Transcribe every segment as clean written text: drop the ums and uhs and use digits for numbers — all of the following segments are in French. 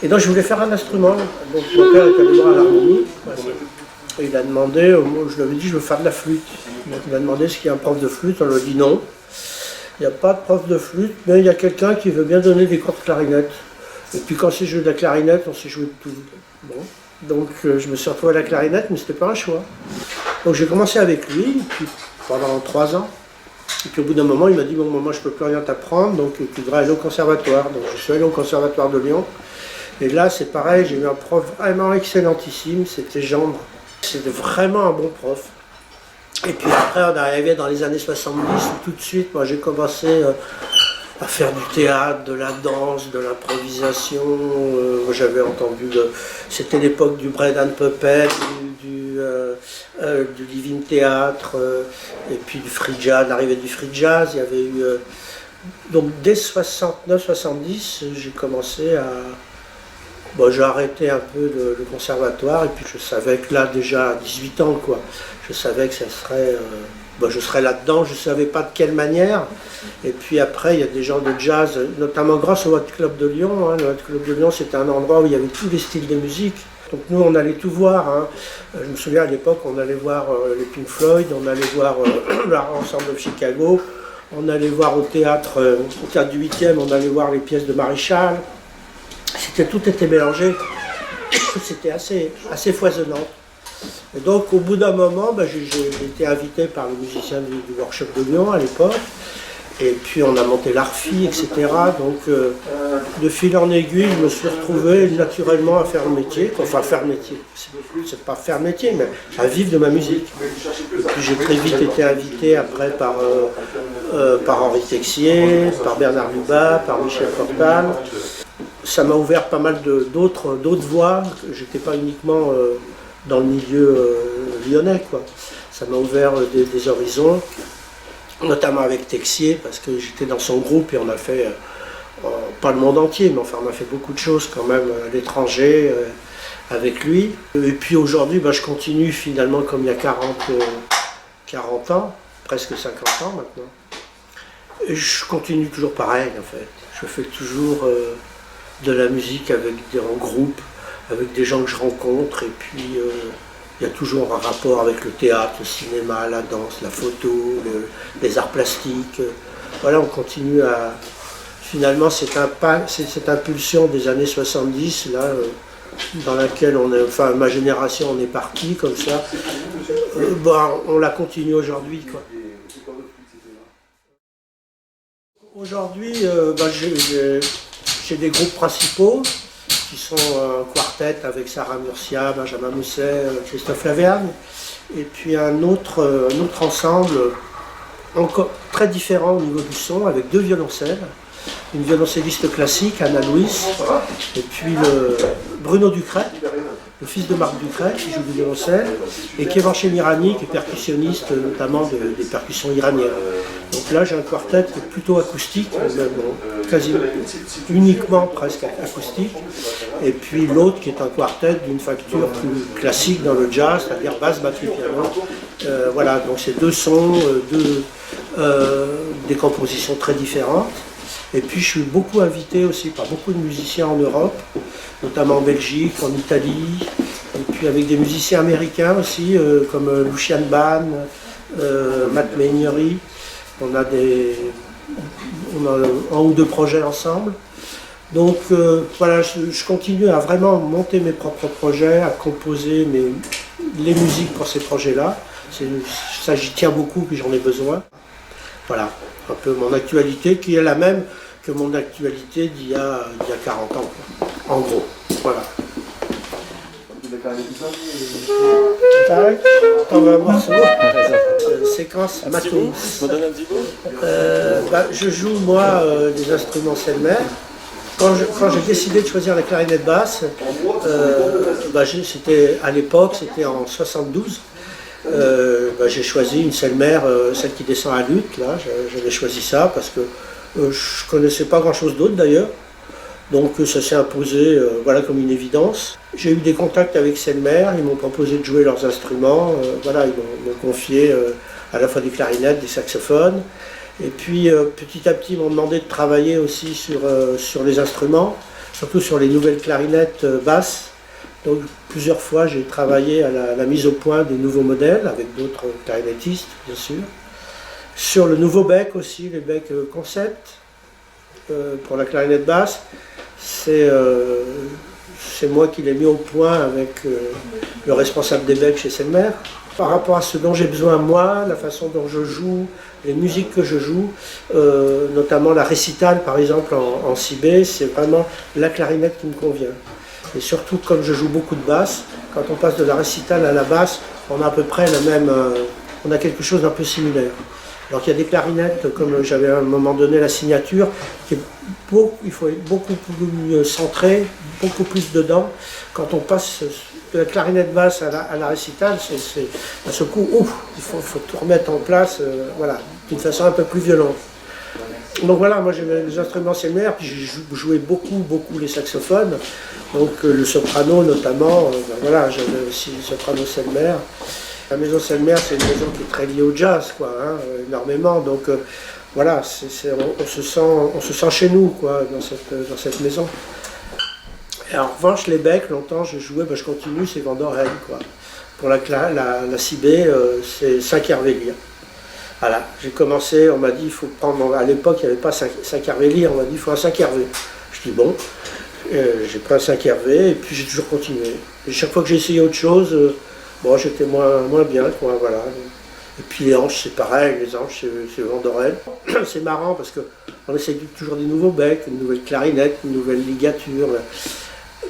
Et donc je voulais faire un instrument. Donc mon père est allé voir à l'harmonie. Et il a demandé, moi je lui avais dit je veux faire de la flûte. Donc il a demandé est-ce qu'il y a un prof de flûte, on lui a dit non. Il n'y a pas de prof de flûte, mais il y a quelqu'un qui veut bien donner des cours de clarinette. Et puis quand c'est joué de la clarinette, on s'est joué de tout. Bon. Donc je me suis retrouvé à la clarinette, mais ce n'était pas un choix. Donc j'ai commencé avec lui, et puis pendant 3 ans. Et puis au bout d'un moment, il m'a dit bon, moi je ne peux plus rien t'apprendre, donc tu devrais aller au conservatoire. Donc je suis allé au conservatoire de Lyon. Et là c'est pareil, j'ai eu un prof vraiment excellentissime, c'était Gendre. C'était vraiment un bon prof. Et puis après on est arrivé dans les années 70, où tout de suite moi j'ai commencé à faire du théâtre, de la danse, de l'improvisation. J'avais entendu, c'était l'époque du bread and puppet, du living théâtre, et puis du free jazz, l'arrivée du free jazz. Il y avait eu donc dès 69-70, j'ai commencé à j'ai arrêté un peu le conservatoire, et puis je savais que là déjà à 18 ans quoi, je savais que ça serait je serais là-dedans, je ne savais pas de quelle manière. Et puis après, il y a des gens de jazz, notamment grâce au Hot Club de Lyon. Le Hot Club de Lyon, c'était un endroit où il y avait tous les styles de musique. Donc nous, on allait tout voir. Je me souviens à l'époque, on allait voir les Pink Floyd, on allait voir l'ensemble de Chicago, on allait voir au théâtre du 8e, on allait voir les pièces de Maréchal. Tout était mélangé. C'était assez foisonnant. Et donc au bout d'un moment, j'ai été invité par les musiciens du workshop de Lyon à l'époque, et puis on a monté l'Arfi, etc. Donc de fil en aiguille, je me suis retrouvé naturellement à faire le métier, enfin faire le métier, c'est pas faire le métier, mais à vivre de ma musique. Et puis j'ai très vite été invité après par Henri Texier, par Bernard Lubat, par Michel Portal. Ça m'a ouvert pas mal d'autres voies, j'étais pas uniquement dans le milieu lyonnais, quoi. Ça m'a ouvert des horizons, notamment avec Texier, parce que j'étais dans son groupe et on a fait, pas le monde entier, mais enfin on a fait beaucoup de choses quand même à l'étranger avec lui. Et puis aujourd'hui, je continue finalement comme il y a 40 ans, presque 50 ans maintenant. Et je continue toujours pareil en fait. Je fais toujours de la musique en groupe, avec des gens que je rencontre, et puis il y a toujours un rapport avec le théâtre, le cinéma, la danse, la photo, les arts plastiques. Voilà, on continue à... Finalement, cette impulsion des années 70, là, dans laquelle ma génération en est partie, comme ça, on la continue aujourd'hui, quoi. Aujourd'hui, j'ai des groupes principaux, qui sont un quartet avec Sarah Murcia, Benjamin Mousset, Christophe Lavergne, et puis un autre ensemble encore très différent au niveau du son, avec 2 violoncelles, une violoncelliste classique, Anna Louis, et puis Bruno Ducret, le fils de Marc Ducret, qui joue du violoncelle, et Kévan Chemirani, qui est percussionniste, notamment des percussions iraniennes. Donc là, j'ai un quartet qui est plutôt acoustique, quasiment uniquement presque acoustique, et puis l'autre qui est un quartet d'une facture plus classique dans le jazz, c'est-à-dire basse, batterie, piano. Voilà, donc c'est 2 sons, des compositions très différentes. Et puis je suis beaucoup invité aussi par beaucoup de musiciens en Europe, notamment en Belgique, en Italie, et puis avec des musiciens américains aussi, comme Lucian Ban, Matt Maignery. On a 1 ou 2 projets ensemble. Donc voilà, je continue à vraiment monter mes propres projets, à composer les musiques pour ces projets-là. Ça, j'y tiens beaucoup, puis j'en ai besoin. Voilà, un peu mon actualité qui est la même que mon actualité d'il y a 40 ans, quoi. En gros. Voilà. On va un morceau. Séquence Matos. Je joue moi des instruments Selmer. Quand j'ai décidé de choisir la clarinette basse, c'était à l'époque, c'était en 72. J'ai choisi une Selmer, celle qui descend à luth, là, j'avais choisi ça parce que je ne connaissais pas grand chose d'autre d'ailleurs, donc ça s'est imposé comme une évidence. J'ai eu des contacts avec Selmer, ils m'ont proposé de jouer leurs instruments, ils m'ont confié à la fois des clarinettes, des saxophones, et puis petit à petit ils m'ont demandé de travailler aussi sur les instruments. surtout sur les nouvelles clarinettes basses. Donc plusieurs fois j'ai travaillé à la mise au point des nouveaux modèles avec d'autres clarinettistes bien sûr. Sur le nouveau bec aussi, les becs concept pour la clarinette basse, c'est moi qui l'ai mis au point avec le responsable des becs chez Selmer. Par rapport à ce dont j'ai besoin moi, la façon dont je joue, les musiques que je joue, notamment la récitale par exemple en si B, c'est vraiment la clarinette qui me convient. Et surtout, comme je joue beaucoup de basse, quand on passe de la récitale à la basse, on a à peu près la même, on a quelque chose d'un peu similaire. Donc il y a des clarinettes, comme j'avais à un moment donné la signature, il faut être beaucoup plus centré, beaucoup plus dedans. Quand on passe de la clarinette basse à la récitale, c'est à ce coup, ouf, il faut tout remettre en place, voilà, d'une façon un peu plus violente. Donc voilà, moi j'avais les instruments Selmer, puis j'ai joué beaucoup les saxophones, donc le soprano notamment, ben voilà, j'avais aussi le soprano Selmer. La maison Selmer, c'est une maison qui est très liée au jazz, quoi, hein, énormément, donc voilà, on se sent chez nous, quoi, dans cette maison. Et en revanche, les becs, longtemps je jouais, ben, je continue, c'est Van Doren, quoi. Pour la si B, c'est 5 Hervé. Voilà, j'ai commencé, on m'a dit, il faut prendre, à l'époque il n'y avait pas 5 Hervé lire, on m'a dit, il faut un 5 Hervé. Je dis bon, j'ai pris un 5 Hervé et puis j'ai toujours continué. Et chaque fois que j'ai essayé autre chose, bon, j'étais moins bien, quoi, voilà. Et puis les hanches, c'est pareil, les hanches, c'est Van Doren. C'est marrant parce qu'on essaye toujours des nouveaux becs, une nouvelle clarinette, une nouvelle ligature.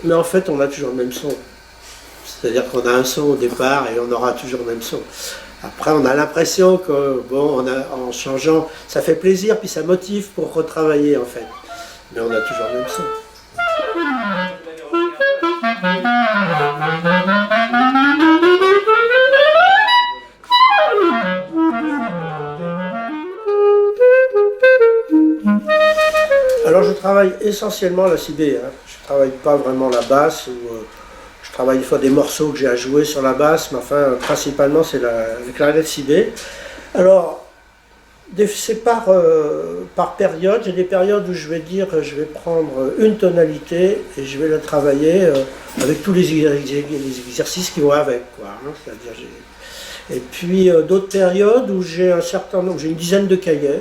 Mais en fait, on a toujours le même son. C'est-à-dire qu'on a un son au départ et on aura toujours le même son. Après, on a l'impression que, bon, en changeant, ça fait plaisir, puis ça motive pour retravailler, en fait. Mais on a toujours le même son. Alors, je travaille essentiellement la si B. Hein. Je ne travaille pas vraiment la basse. Je travaille des fois des morceaux que j'ai à jouer sur la basse, mais enfin, principalement, c'est la clarinette si B. Alors, c'est par période. J'ai des périodes où je vais dire, je vais prendre une tonalité et je vais la travailler avec tous les exercices qui vont avec, quoi, hein, c'est-à-dire, et puis d'autres périodes où j'ai un certain nombre, j'ai une dizaine de cahiers.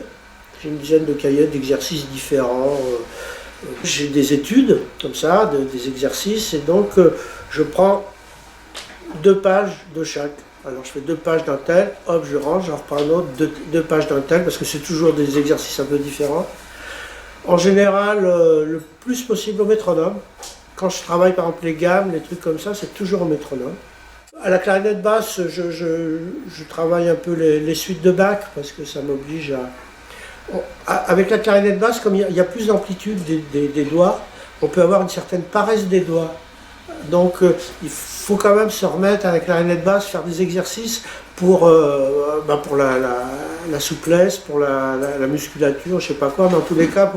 J'ai une dizaine de cahiers d'exercices différents. J'ai des études, comme ça, des exercices, et donc je prends 2 pages de chaque. Alors je fais 2 pages d'un tel, hop, je range, j'en reprends un autre, 2 pages d'un tel, parce que c'est toujours des exercices un peu différents. En général, le plus possible au métronome. Quand je travaille par exemple les gammes, les trucs comme ça, c'est toujours au métronome. À la clarinette basse, je travaille un peu les suites de Bach, parce que ça m'oblige avec la clarinette basse, comme il y a plus d'amplitude des doigts, on peut avoir une certaine paresse des doigts. Donc il faut quand même se remettre à la clarinette basse, faire des exercices pour la souplesse, pour la musculature, je sais pas quoi, mais en tous les cas,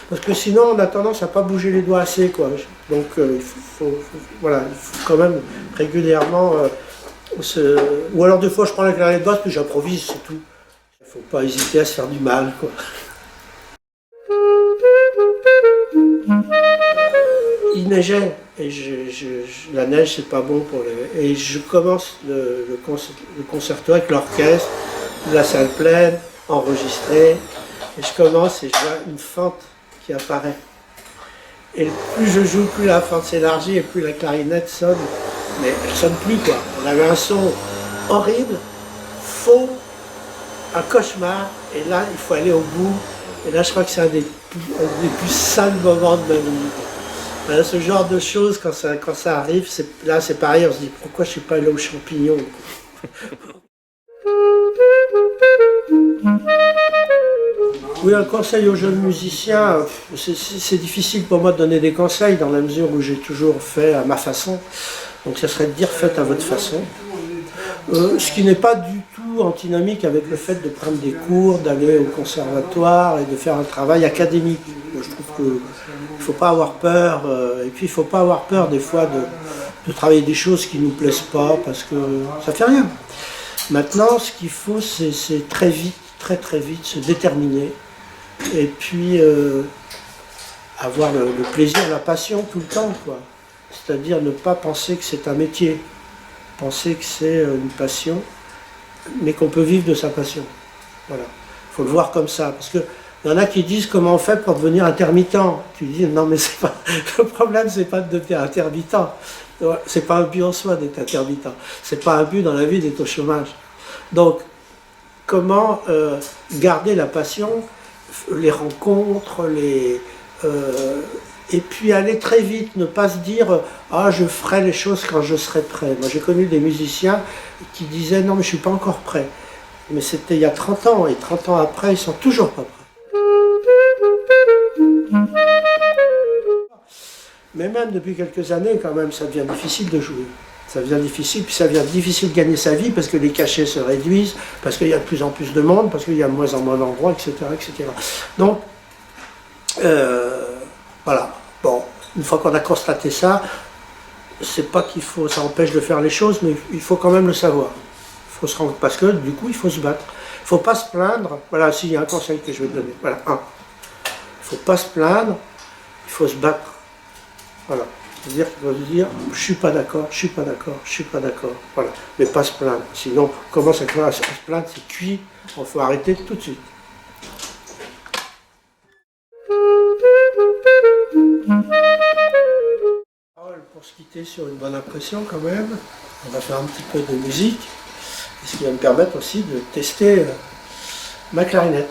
parce que sinon on a tendance à pas bouger les doigts assez, quoi. Donc il faut quand même régulièrement, ou alors des fois je prends la clarinette basse puis j'improvise, c'est tout. Il ne faut pas hésiter à se faire du mal, quoi. Il neigeait et la neige c'est pas bon pour les. Et je commence le concerto avec l'orchestre, la salle pleine, enregistré, et je commence et je vois une fente qui apparaît. Et plus je joue, plus la fente s'élargit et plus la clarinette sonne. Mais elle sonne plus, quoi. On avait un son horrible, faux, un cauchemar, et là il faut aller au bout, et là je crois que c'est un des plus sales moments de ma vie. Voilà, ce genre de choses, quand ça arrive, là c'est pareil, on se dit pourquoi je ne suis pas allé aux champignons. Oui, un conseil aux jeunes musiciens, c'est difficile pour moi de donner des conseils dans la mesure où j'ai toujours fait à ma façon, donc ça serait de dire faites à votre façon. Ce qui n'est pas du tout antinomique avec le fait de prendre des cours, d'aller au conservatoire et de faire un travail académique. Je trouve qu'il ne faut pas avoir peur, et puis il ne faut pas avoir peur des fois de travailler des choses qui ne nous plaisent pas, parce que ça fait rien. Maintenant, ce qu'il faut, c'est très vite, très vite se déterminer, et puis avoir le plaisir, la passion tout le temps, quoi. C'est-à-dire ne pas penser que c'est un métier, penser que c'est une passion, mais qu'on peut vivre de sa passion. Voilà. Il faut le voir comme ça, parce que il y en a qui disent comment on fait pour devenir intermittent. Tu dis non mais c'est pas le problème, c'est pas de devenir intermittent. C'est pas un but en soi d'être intermittent. C'est pas un but dans la vie d'être au chômage. Donc comment garder la passion, les rencontres, et puis aller très vite, ne pas se dire ah je ferai les choses quand je serai prêt. Moi j'ai connu des musiciens qui disaient non mais je suis pas encore prêt. Mais c'était il y a 30 ans, et 30 ans après ils sont toujours pas prêts. Mais même depuis quelques années, quand même, ça devient difficile de jouer. Ça devient difficile, puis ça devient difficile de gagner sa vie parce que les cachets se réduisent, parce qu'il y a de plus en plus de monde, parce qu'il y a de moins en moins d'endroits, etc., etc. Donc, voilà. Bon, une fois qu'on a constaté ça, c'est pas qu'il faut, ça empêche de faire les choses, mais il faut quand même le savoir. Il faut se rendre, parce que du coup, il faut se battre. Il ne faut pas se plaindre. Voilà, s'il y a un conseil que je vais te donner. Voilà, un. Il ne faut pas se plaindre, il faut se battre. Voilà. C'est-à-dire qu'il faut se dire, je suis pas d'accord, je suis pas d'accord, je suis pas d'accord. Voilà. Mais pas se plaindre. Sinon, on commence à se plaindre, c'est cuit. Il faut arrêter tout de suite. Pour se quitter sur une bonne impression quand même, on va faire un petit peu de musique, ce qui va me permettre aussi de tester ma clarinette.